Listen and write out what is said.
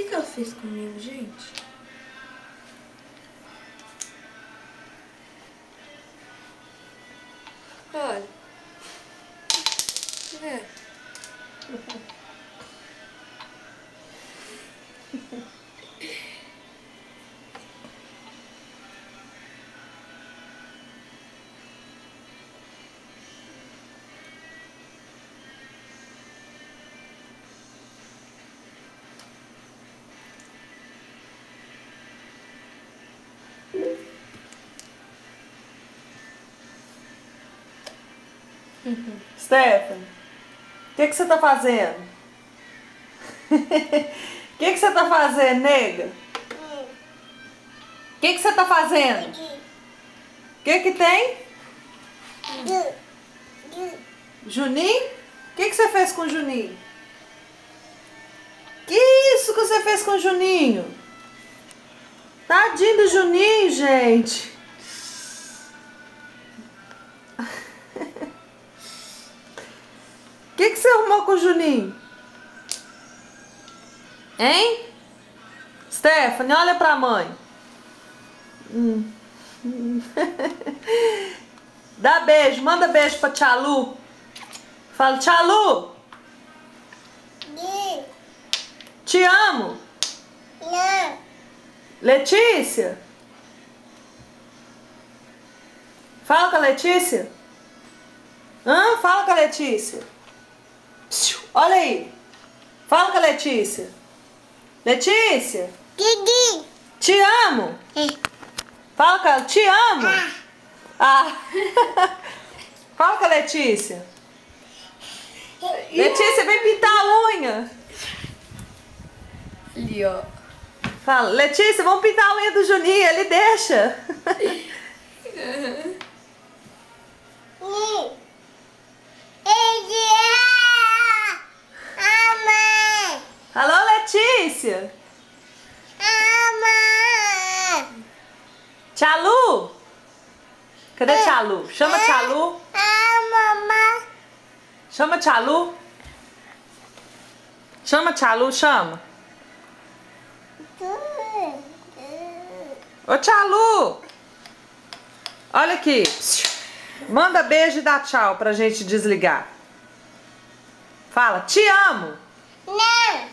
que ela fez comigo, gente? Olha. É. Stephanie, o que você tá fazendo? O que você tá fazendo, nega? O que você tá fazendo? O que tem? Juninho? O que você fez com o Juninho? Que isso que você fez com o Juninho? Tadinho do Juninho, gente. O que você arrumou com o Juninho? Hein? Stephanie, olha pra mãe. Dá beijo, manda beijo pra Tia Lu. Fala, Tia Lu. Te amo. Não. Letícia. Fala com a Letícia. Fala com a Letícia. Olha aí. Fala com a Letícia. Letícia. Didi. Te amo. Fala com ela. Te amo. Fala com a Letícia. Letícia, vem pintar a unha. Ali, ó. Fala, Letícia, vamos pintar a unha do Juninho. Ele deixa. Alô, Letícia. Tia Lu. Cadê Tia Lu? Chama Tia Lu. Chama Tia Lu. Chama Tia Lu, chama. Ô, Tia Lu. Olha aqui. Manda beijo e dá tchau pra gente desligar. Fala, te amo. Não.